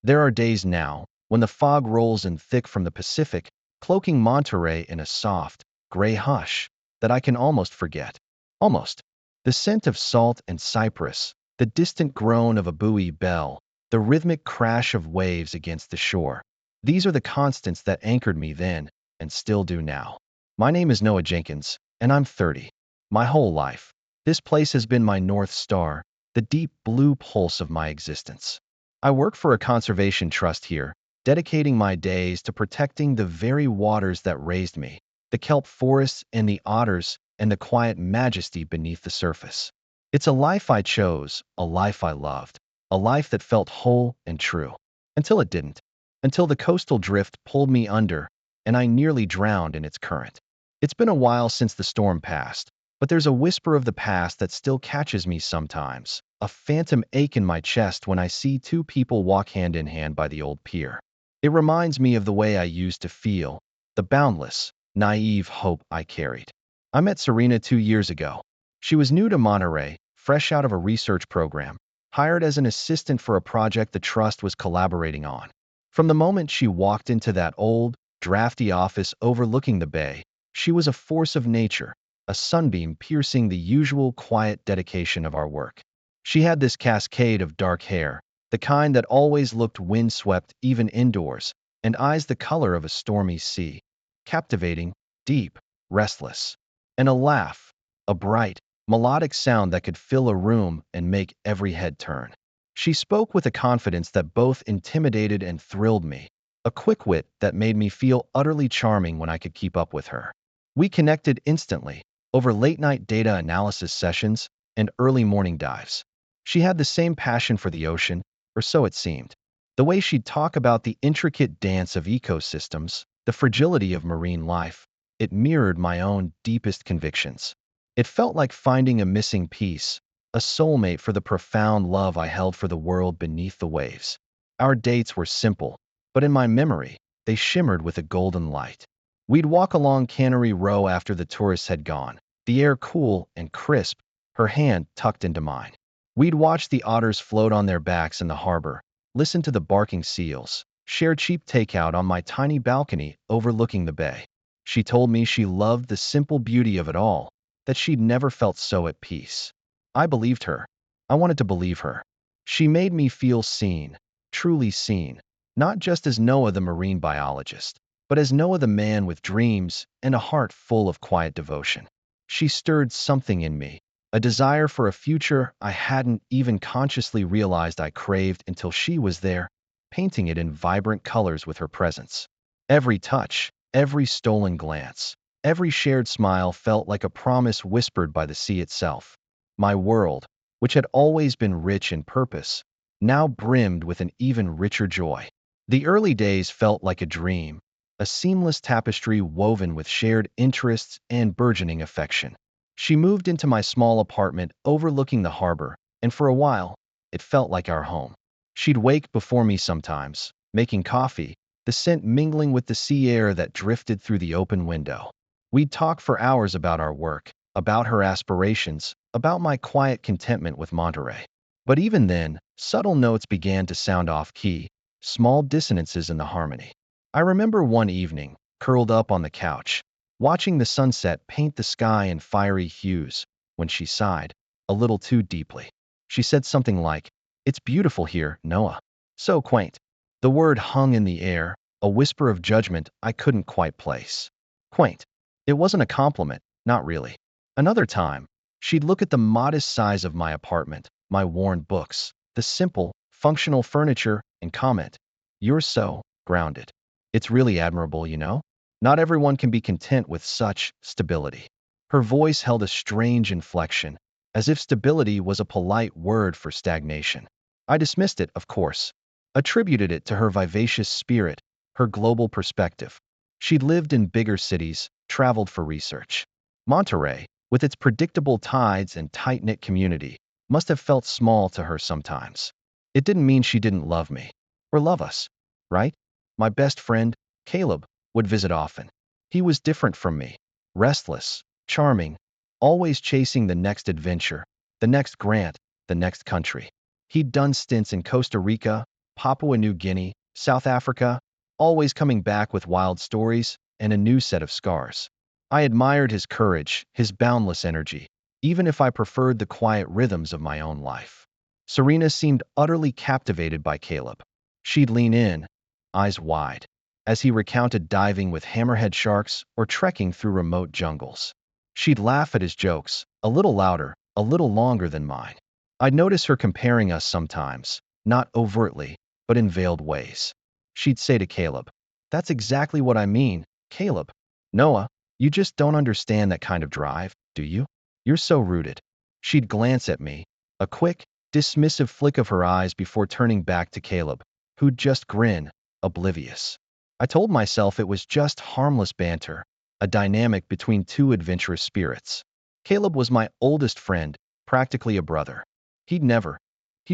There are days now, when the fog rolls in thick from the Pacific, cloaking Monterey in a soft, gray hush, that I can almost forget. Almost. The scent of salt and cypress, the distant groan of a buoy bell, the rhythmic crash of waves against the shore. These are the constants that anchored me then, and still do now. My name is Noah Jenkins, and I'm 30. My whole life, this place has been my North Star, the deep blue pulse of my existence. I work for a conservation trust here, dedicating my days to protecting the very waters that raised me, the kelp forests and the otters and the quiet majesty beneath the surface. It's a life I chose, a life I loved, a life that felt whole and true. Until it didn't. Until the coastal drift pulled me under, and I nearly drowned in its current. It's been a while since the storm passed, but there's a whisper of the past that still catches me sometimes, a phantom ache in my chest when I see two people walk hand in hand by the old pier. It reminds me of the way I used to feel, the boundless, naive hope I carried. I met Serena 2 years ago. She was new to Monterey, fresh out of a research program, hired as an assistant for a project the trust was collaborating on. From the moment she walked into that old, drafty office overlooking the bay, she was a force of nature, a sunbeam piercing the usual quiet dedication of our work. She had this cascade of dark hair, the kind that always looked windswept even indoors, and eyes the color of a stormy sea, captivating, deep, restless. And a laugh, a bright, melodic sound that could fill a room and make every head turn. She spoke with a confidence that both intimidated and thrilled me, a quick wit that made me feel utterly charming when I could keep up with her. We connected instantly, over late-night data analysis sessions and early morning dives. She had the same passion for the ocean, or so it seemed. The way she'd talk about the intricate dance of ecosystems, the fragility of marine life, it mirrored my own deepest convictions. It felt like finding a missing piece, a soulmate for the profound love I held for the world beneath the waves. Our dates were simple, but in my memory, they shimmered with a golden light. We'd walk along Cannery Row after the tourists had gone, the air cool and crisp, her hand tucked into mine. We'd watch the otters float on their backs in the harbor, listen to the barking seals, share cheap takeout on my tiny balcony overlooking the bay. She told me she loved the simple beauty of it all, that she'd never felt so at peace. I believed her. I wanted to believe her. She made me feel seen, truly seen, not just as Noah the marine biologist, but as Noah the man with dreams and a heart full of quiet devotion. She stirred something in me, a desire for a future I hadn't even consciously realized I craved until she was there, painting it in vibrant colors with her presence. Every touch, every stolen glance, every shared smile felt like a promise whispered by the sea itself. My world, which had always been rich in purpose, now brimmed with an even richer joy. The early days felt like a dream, a seamless tapestry woven with shared interests and burgeoning affection. She moved into my small apartment overlooking the harbor, and for a while, it felt like our home. She'd wake before me sometimes, making coffee, the scent mingling with the sea air that drifted through the open window. We'd talk for hours about our work, about her aspirations, about my quiet contentment with Monterey. But even then, subtle notes began to sound off-key, small dissonances in the harmony. I remember one evening, curled up on the couch, watching the sunset paint the sky in fiery hues, when she sighed, a little too deeply. She said something like, "It's beautiful here, Noah. So quaint." The word hung in the air, a whisper of judgment I couldn't quite place. Quaint. It wasn't a compliment, not really. Another time, she'd look at the modest size of my apartment, my worn books, the simple, functional furniture, and comment, "You're so grounded. It's really admirable, you know? Not everyone can be content with such stability." Her voice held a strange inflection, as if stability was a polite word for stagnation. I dismissed it, of course, attributed it to her vivacious spirit, her global perspective. She'd lived in bigger cities, traveled for research. Monterey, with its predictable tides and tight-knit community, must have felt small to her sometimes. It didn't mean she didn't love me, or love us, right? My best friend, Caleb, would visit often. He was different from me, restless, charming, always chasing the next adventure, the next grant, the next country. He'd done stints in Costa Rica, Papua New Guinea, South Africa, always coming back with wild stories and a new set of scars. I admired his courage, his boundless energy, even if I preferred the quiet rhythms of my own life. Serena seemed utterly captivated by Caleb. She'd lean in, eyes wide, as he recounted diving with hammerhead sharks or trekking through remote jungles. She'd laugh at his jokes, a little louder, a little longer than mine. I'd notice her comparing us sometimes, not overtly, but in veiled ways. She'd say to Caleb, "That's exactly what I mean, Caleb. Noah, you just don't understand that kind of drive, do you? You're so rooted." She'd glance at me, a quick, dismissive flick of her eyes before turning back to Caleb, who'd just grin, oblivious. I told myself it was just harmless banter, a dynamic between two adventurous spirits. Caleb was my oldest friend, practically a brother. He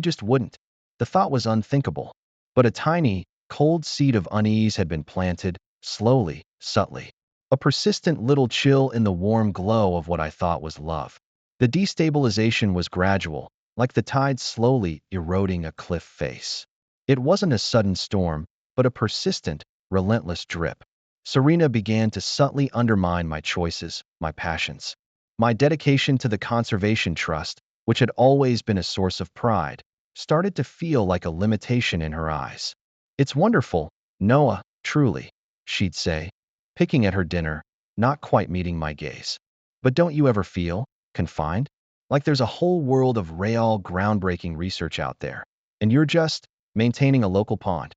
just wouldn't. The thought was unthinkable. But a tiny, cold seed of unease had been planted, slowly, subtly. A persistent little chill in the warm glow of what I thought was love. The destabilization was gradual, like the tide slowly eroding a cliff face. It wasn't a sudden storm, but a persistent, relentless drip. Serena began to subtly undermine my choices, my passions. My dedication to the Conservation Trust, which had always been a source of pride, started to feel like a limitation in her eyes. "It's wonderful, Noah, truly," she'd say, picking at her dinner, not quite meeting my gaze. "But don't you ever feel confined? Like there's a whole world of real, groundbreaking research out there, and you're just maintaining a local pond."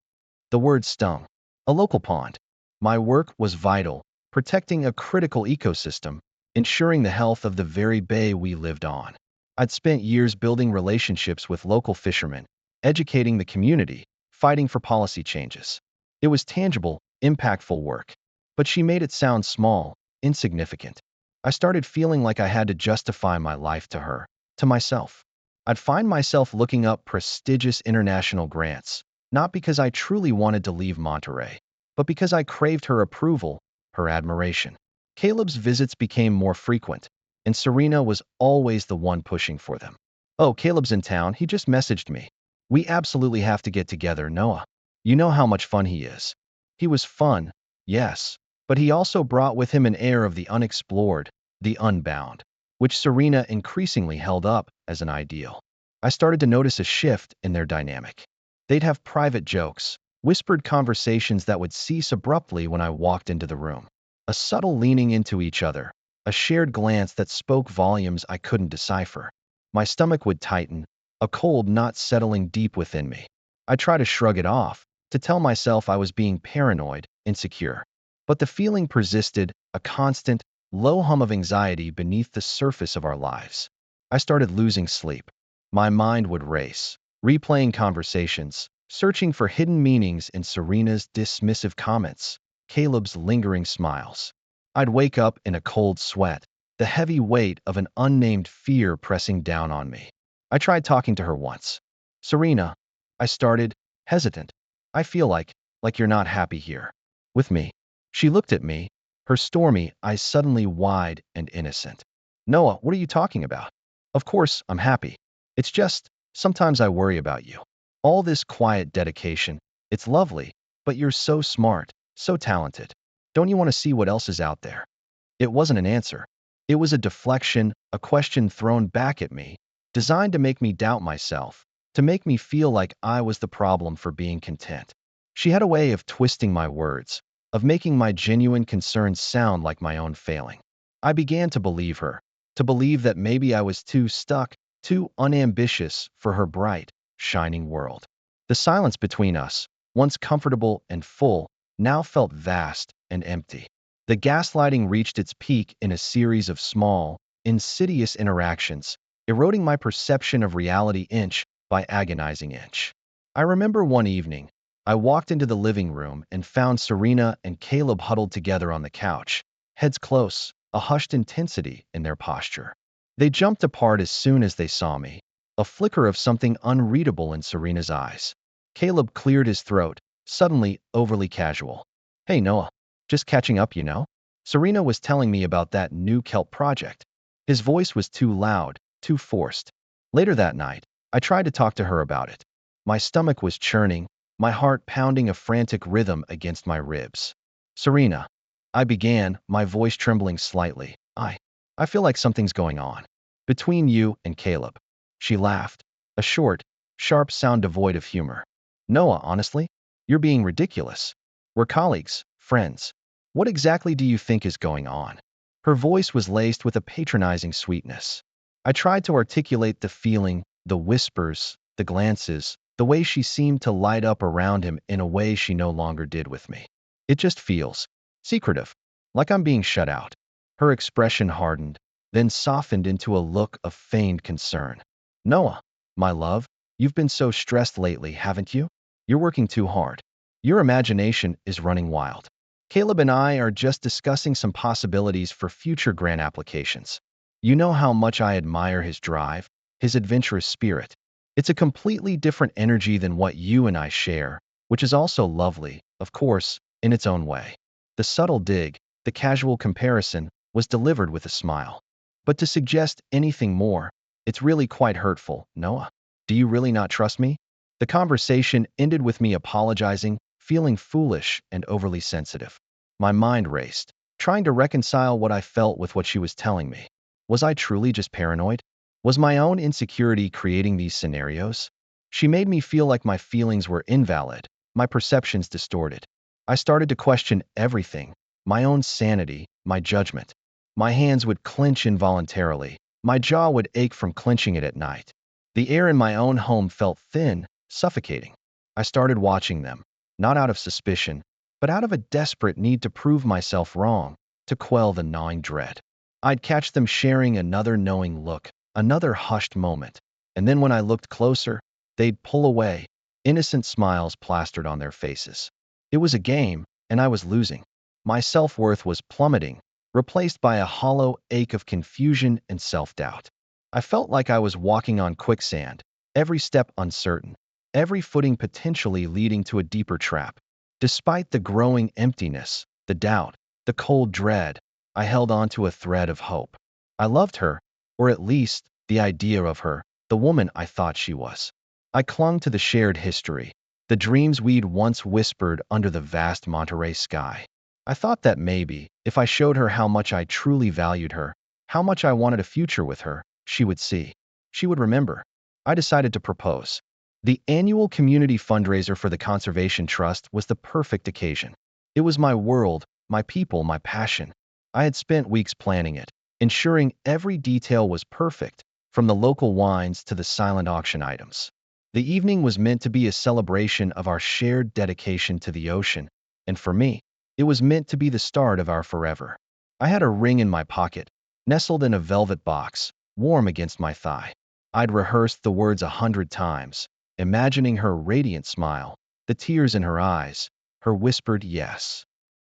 The word stung. A local pond. My work was vital, protecting a critical ecosystem, ensuring the health of the very bay we lived on. I'd spent years building relationships with local fishermen, educating the community, fighting for policy changes. It was tangible, impactful work. But she made it sound small, insignificant. I started feeling like I had to justify my life to her, to myself. I'd find myself looking up prestigious international grants, not because I truly wanted to leave Monterey, but because I craved her approval, her admiration. Caleb's visits became more frequent, and Serena was always the one pushing for them. "Oh, Caleb's in town, he just messaged me. We absolutely have to get together, Noah. You know how much fun he is." He was fun, yes, but he also brought with him an air of the unexplored, the unbound, which Serena increasingly held up as an ideal. I started to notice a shift in their dynamic. They'd have private jokes, whispered conversations that would cease abruptly when I walked into the room. A subtle leaning into each other, a shared glance that spoke volumes I couldn't decipher. My stomach would tighten, a cold knot settling deep within me. I tried to shrug it off, to tell myself I was being paranoid, insecure. But the feeling persisted, a constant, low hum of anxiety beneath the surface of our lives. I started losing sleep. My mind would race, replaying conversations, searching for hidden meanings in Serena's dismissive comments, Caleb's lingering smiles. I'd wake up in a cold sweat, the heavy weight of an unnamed fear pressing down on me. I tried talking to her once. "Serena," I started, hesitant. "I feel like you're not happy here. With me." She looked at me, her stormy eyes suddenly wide and innocent. "Noah, what are you talking about? Of course, I'm happy. It's just, sometimes I worry about you. All this quiet dedication, it's lovely, but you're so smart, so talented. Don't you want to see what else is out there?" It wasn't an answer. It was a deflection, a question thrown back at me, designed to make me doubt myself, to make me feel like I was the problem for being content. She had a way of twisting my words, of making my genuine concerns sound like my own failing. I began to believe her, to believe that maybe I was too stuck, too unambitious for her bright, shining world. The silence between us, once comfortable and full, now felt vast and empty. The gaslighting reached its peak in a series of small, insidious interactions, eroding my perception of reality inch by agonizing inch. I remember one evening, I walked into the living room and found Serena and Caleb huddled together on the couch, heads close, a hushed intensity in their posture. They jumped apart as soon as they saw me, a flicker of something unreadable in Serena's eyes. Caleb cleared his throat, suddenly overly casual. "Hey Noah, just catching up, you know? Serena was telling me about that new kelp project." His voice was too loud, too forced. Later that night, I tried to talk to her about it. My stomach was churning, my heart pounding a frantic rhythm against my ribs. Serena, I began, my voice trembling slightly. I feel like something's going on. Between you and Caleb. She laughed, a short, sharp sound devoid of humor. Noah, honestly, you're being ridiculous. We're colleagues, friends. What exactly do you think is going on? Her voice was laced with a patronizing sweetness. I tried to articulate the feeling, the whispers, the glances, the way she seemed to light up around him in a way she no longer did with me. It just feels secretive, like I'm being shut out. Her expression hardened, then softened into a look of feigned concern. Noah, my love, you've been so stressed lately, haven't you? You're working too hard. Your imagination is running wild. Caleb and I are just discussing some possibilities for future grant applications. You know how much I admire his drive, his adventurous spirit. It's a completely different energy than what you and I share, which is also lovely, of course, in its own way. The subtle dig, the casual comparison, was delivered with a smile. But to suggest anything more, it's really quite hurtful, Noah. Do you really not trust me? The conversation ended with me apologizing, feeling foolish and overly sensitive. My mind raced, trying to reconcile what I felt with what she was telling me. Was I truly just paranoid? Was my own insecurity creating these scenarios? She made me feel like my feelings were invalid, my perceptions distorted. I started to question everything, my own sanity, my judgment. My hands would clench involuntarily. My jaw would ache from clenching it at night. The air in my own home felt thin, suffocating. I started watching them, not out of suspicion, but out of a desperate need to prove myself wrong, to quell the gnawing dread. I'd catch them sharing another knowing look, another hushed moment, and then when I looked closer, they'd pull away, innocent smiles plastered on their faces. It was a game, and I was losing. My self-worth was plummeting, replaced by a hollow ache of confusion and self-doubt. I felt like I was walking on quicksand, every step uncertain, every footing potentially leading to a deeper trap. Despite the growing emptiness, the doubt, the cold dread, I held on to a thread of hope. I loved her, or at least the idea of her, the woman I thought she was. I clung to the shared history, the dreams we'd once whispered under the vast Monterey sky. I thought that maybe, if I showed her how much I truly valued her, how much I wanted a future with her, she would see. She would remember. I decided to propose. The annual community fundraiser for the Conservation Trust was the perfect occasion. It was my world, my people, my passion. I had spent weeks planning it, ensuring every detail was perfect, from the local wines to the silent auction items. The evening was meant to be a celebration of our shared dedication to the ocean, and for me, it was meant to be the start of our forever. I had a ring in my pocket, nestled in a velvet box, warm against my thigh. I'd rehearsed the words 100 times, imagining her radiant smile, the tears in her eyes, her whispered yes.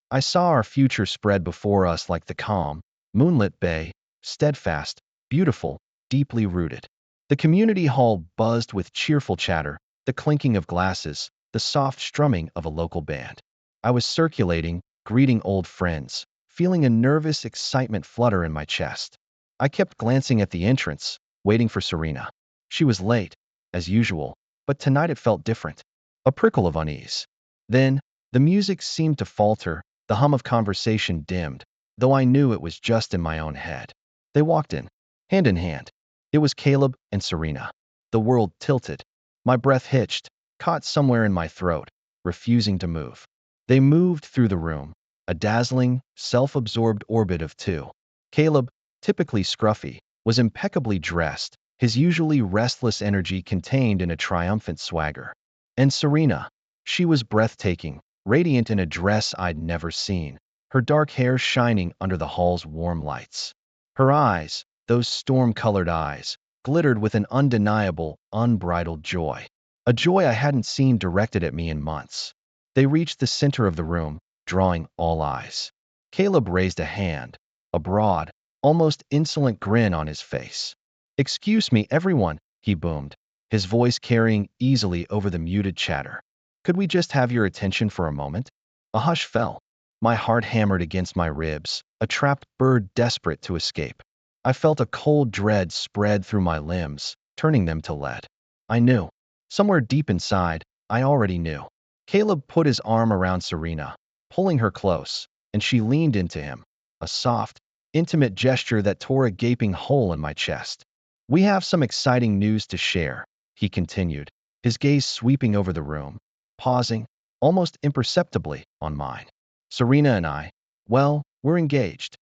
I saw our future spread before us like the calm, moonlit bay, steadfast, beautiful, deeply rooted. The community hall buzzed with cheerful chatter, the clinking of glasses, the soft strumming of a local band. I was circulating, greeting old friends, feeling a nervous excitement flutter in my chest. I kept glancing at the entrance, waiting for Serena. She was late, as usual, but tonight it felt different. A prickle of unease. Then, the music seemed to falter, the hum of conversation dimmed, though I knew it was just in my own head. They walked in hand. It was Caleb and Serena. The world tilted. My breath hitched, caught somewhere in my throat, refusing to move. They moved through the room, a dazzling, self-absorbed orbit of two. Caleb, typically scruffy, was impeccably dressed, his usually restless energy contained in a triumphant swagger. And Serena, she was breathtaking, radiant in a dress I'd never seen, her dark hair shining under the hall's warm lights. Her eyes, those storm-colored eyes, glittered with an undeniable, unbridled joy. A joy I hadn't seen directed at me in months. They reached the center of the room, drawing all eyes. Caleb raised a hand, a broad, almost insolent grin on his face. "Excuse me, everyone," he boomed, his voice carrying easily over the muted chatter. "Could we just have your attention for a moment?" A hush fell. My heart hammered against my ribs, a trapped bird desperate to escape. I felt a cold dread spread through my limbs, turning them to lead. I knew. Somewhere deep inside, I already knew. Caleb put his arm around Serena, pulling her close, and she leaned into him, a soft, intimate gesture that tore a gaping hole in my chest. We have some exciting news to share, he continued, his gaze sweeping over the room, pausing, almost imperceptibly, on mine. Serena and I, well, we're engaged.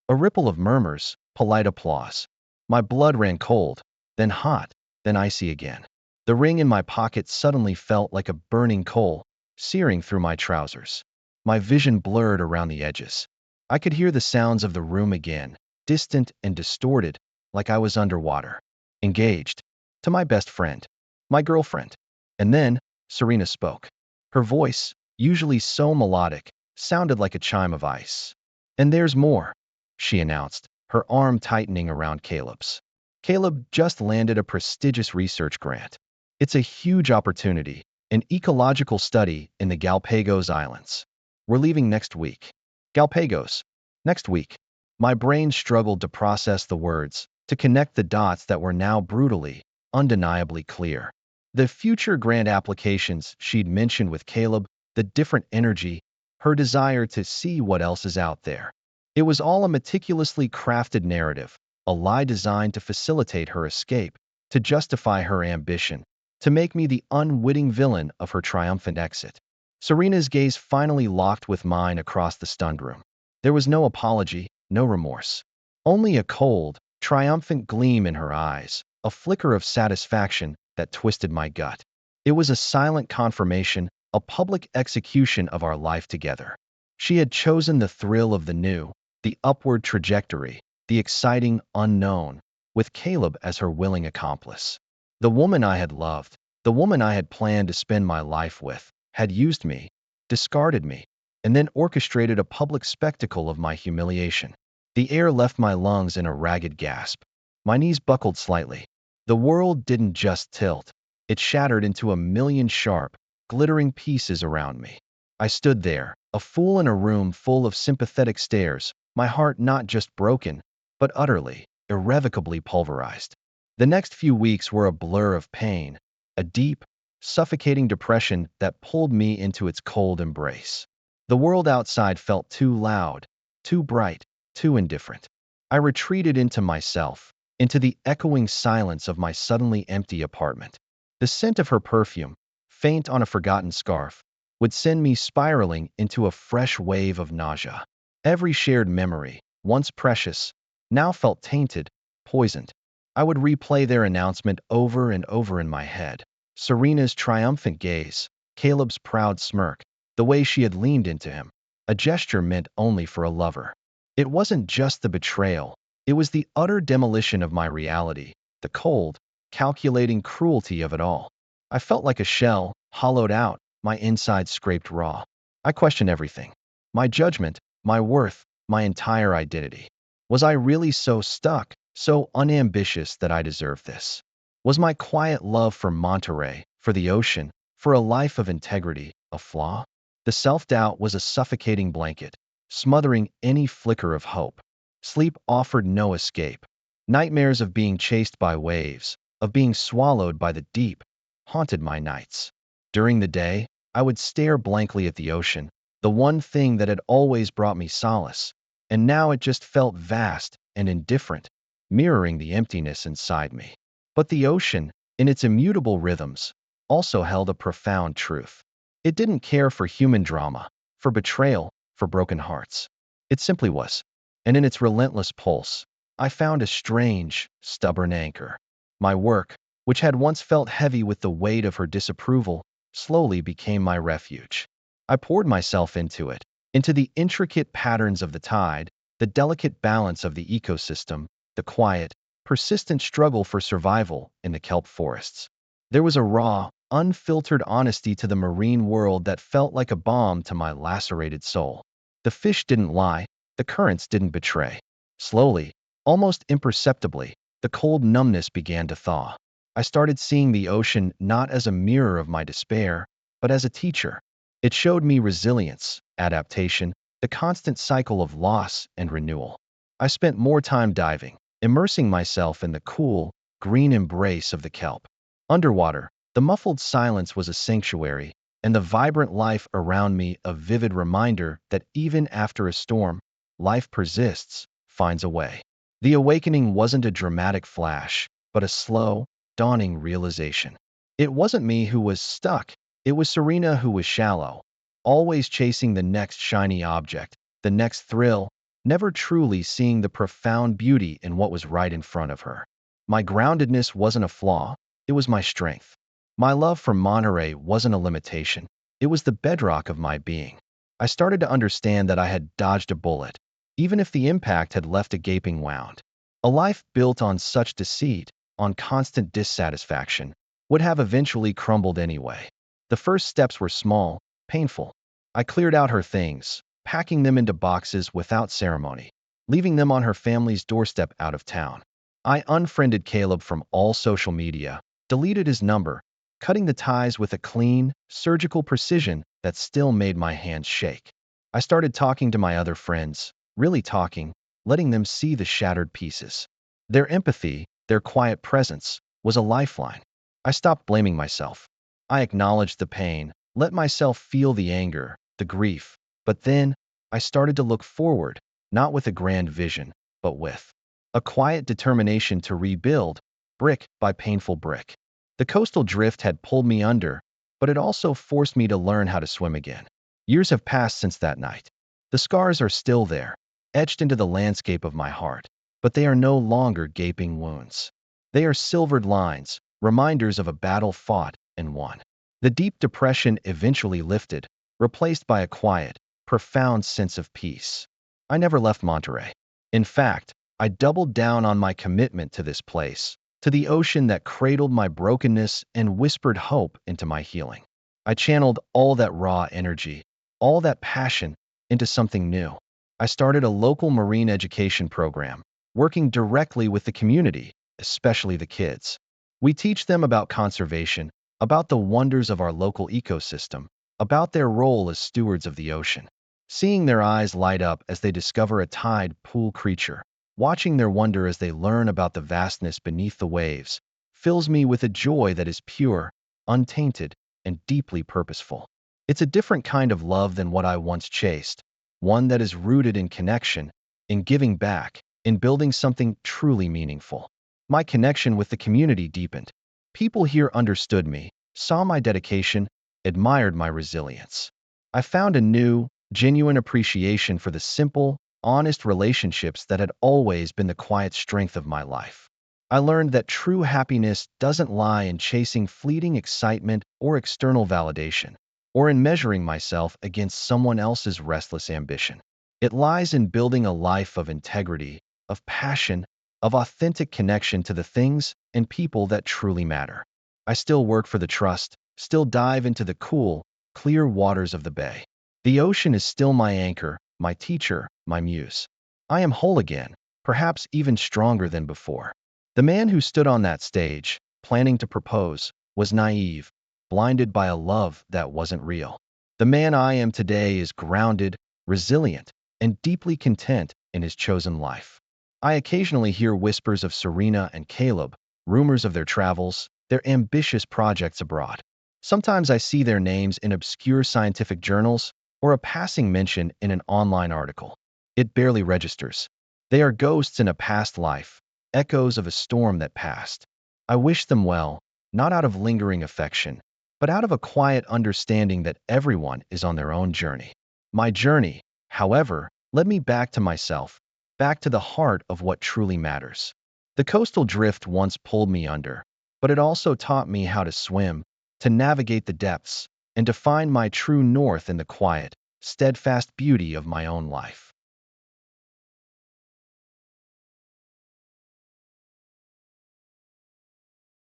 A ripple of murmurs, polite applause. My blood ran cold, then hot, then icy again. The ring in my pocket suddenly felt like a burning coal, searing through my trousers. My vision blurred around the edges. I could hear the sounds of the room again, distant and distorted, like I was underwater. Engaged. To my best friend. My girlfriend. And then, Serena spoke. Her voice, usually so melodic, sounded like a chime of ice. And there's more, she announced, her arm tightening around Caleb's. Caleb just landed a prestigious research grant. It's a huge opportunity, an ecological study in the Galapagos Islands. We're leaving next week. Galapagos. Next week. My brain struggled to process the words, to connect the dots that were now brutally, undeniably clear. The future grant applications she'd mentioned with Caleb, the different energy, her desire to see what else is out there. It was all a meticulously crafted narrative, a lie designed to facilitate her escape, to justify her ambition, to make me the unwitting villain of her triumphant exit. Serena's gaze finally locked with mine across the stunned room. There was no apology, no remorse. Only a cold, triumphant gleam in her eyes, a flicker of satisfaction that twisted my gut. It was a silent confirmation, a public execution of our life together. She had chosen the thrill of the new, the upward trajectory, the exciting unknown, with Caleb as her willing accomplice. The woman I had loved, the woman I had planned to spend my life with, had used me, discarded me, and then orchestrated a public spectacle of my humiliation. The air left my lungs in a ragged gasp. My knees buckled slightly. The world didn't just tilt. It shattered into a million sharp, glittering pieces around me. I stood there, a fool in a room full of sympathetic stares, my heart not just broken, but utterly, irrevocably pulverized. The next few weeks were a blur of pain, a deep, suffocating depression that pulled me into its cold embrace. The world outside felt too loud, too bright, too indifferent. I retreated into myself, into the echoing silence of my suddenly empty apartment. The scent of her perfume, faint on a forgotten scarf, would send me spiraling into a fresh wave of nausea. Every shared memory, once precious, now felt tainted, poisoned. I would replay their announcement over and over in my head. Serena's triumphant gaze, Caleb's proud smirk, the way she had leaned into him, a gesture meant only for a lover. It wasn't just the betrayal, it was the utter demolition of my reality, the cold, calculating cruelty of it all. I felt like a shell, hollowed out, my insides scraped raw. I questioned everything. My judgment, my worth, my entire identity. Was I really so stuck, so unambitious that I deserved this? Was my quiet love for Monterey, for the ocean, for a life of integrity, a flaw? The self-doubt was a suffocating blanket, smothering any flicker of hope. Sleep offered no escape. Nightmares of being chased by waves, of being swallowed by the deep, haunted my nights. During the day, I would stare blankly at the ocean, the one thing that had always brought me solace, and now it just felt vast and indifferent, mirroring the emptiness inside me. But the ocean, in its immutable rhythms, also held a profound truth. It didn't care for human drama, for betrayal, for broken hearts. It simply was. And in its relentless pulse, I found a strange, stubborn anchor. My work, which had once felt heavy with the weight of her disapproval, slowly became my refuge. I poured myself into it, into the intricate patterns of the tide, the delicate balance of the ecosystem, the quiet, persistent struggle for survival in the kelp forests. There was a raw, unfiltered honesty to the marine world that felt like a balm to my lacerated soul. The fish didn't lie, the currents didn't betray. Slowly, almost imperceptibly, the cold numbness began to thaw. I started seeing the ocean not as a mirror of my despair, but as a teacher. It showed me resilience, adaptation, the constant cycle of loss and renewal. I spent more time diving, immersing myself in the cool, green embrace of the kelp. Underwater, the muffled silence was a sanctuary, and the vibrant life around me a vivid reminder that even after a storm, life persists, finds a way. The awakening wasn't a dramatic flash, but a slow, dawning realization. It wasn't me who was stuck, it was Serena who was shallow, always chasing the next shiny object, the next thrill, never truly seeing the profound beauty in what was right in front of her. My groundedness wasn't a flaw, it was my strength. My love for Monterey wasn't a limitation, it was the bedrock of my being. I started to understand that I had dodged a bullet, even if the impact had left a gaping wound. A life built on such deceit, on constant dissatisfaction, would have eventually crumbled anyway. The first steps were small, painful. I cleared out her things, packing them into boxes without ceremony, leaving them on her family's doorstep out of town. I unfriended Caleb from all social media, deleted his number, cutting the ties with a clean, surgical precision that still made my hands shake. I started talking to my other friends, really talking, letting them see the shattered pieces. Their empathy, their quiet presence, was a lifeline. I stopped blaming myself. I acknowledged the pain, let myself feel the anger, the grief, but then I started to look forward, not with a grand vision, but with a quiet determination to rebuild, brick by painful brick. The coastal drift had pulled me under, but it also forced me to learn how to swim again. Years have passed since that night. The scars are still there, etched into the landscape of my heart, but they are no longer gaping wounds. They are silvered lines, reminders of a battle fought and won. The deep depression eventually lifted, replaced by a quiet, profound sense of peace. I never left Monterey. In fact, I doubled down on my commitment to this place, to the ocean that cradled my brokenness and whispered hope into my healing. I channeled all that raw energy, all that passion, into something new. I started a local marine education program, working directly with the community, especially the kids. We teach them about conservation, about the wonders of our local ecosystem, about their role as stewards of the ocean. Seeing their eyes light up as they discover a tide pool creature, watching their wonder as they learn about the vastness beneath the waves, fills me with a joy that is pure, untainted, and deeply purposeful. It's a different kind of love than what I once chased, one that is rooted in connection, in giving back, in building something truly meaningful. My connection with the community deepened. People here understood me, saw my dedication, admired my resilience. I found a new, genuine appreciation for the simple, honest relationships that had always been the quiet strength of my life. I learned that true happiness doesn't lie in chasing fleeting excitement or external validation, or in measuring myself against someone else's restless ambition. It lies in building a life of integrity, of passion, of authentic connection to the things and people that truly matter. I still work for the trust, still dive into the cool, clear waters of the bay. The ocean is still my anchor, my teacher, my muse. I am whole again, perhaps even stronger than before. The man who stood on that stage, planning to propose, was naive, blinded by a love that wasn't real. The man I am today is grounded, resilient, and deeply content in his chosen life. I occasionally hear whispers of Serena and Caleb, rumors of their travels, their ambitious projects abroad. Sometimes I see their names in obscure scientific journals or a passing mention in an online article. It barely registers. They are ghosts in a past life, echoes of a storm that passed. I wish them well, not out of lingering affection, but out of a quiet understanding that everyone is on their own journey. My journey, however, led me back to myself, back to the heart of what truly matters. The coastal drift once pulled me under, but it also taught me how to swim, to navigate the depths, and to find my true north in the quiet, steadfast beauty of my own life.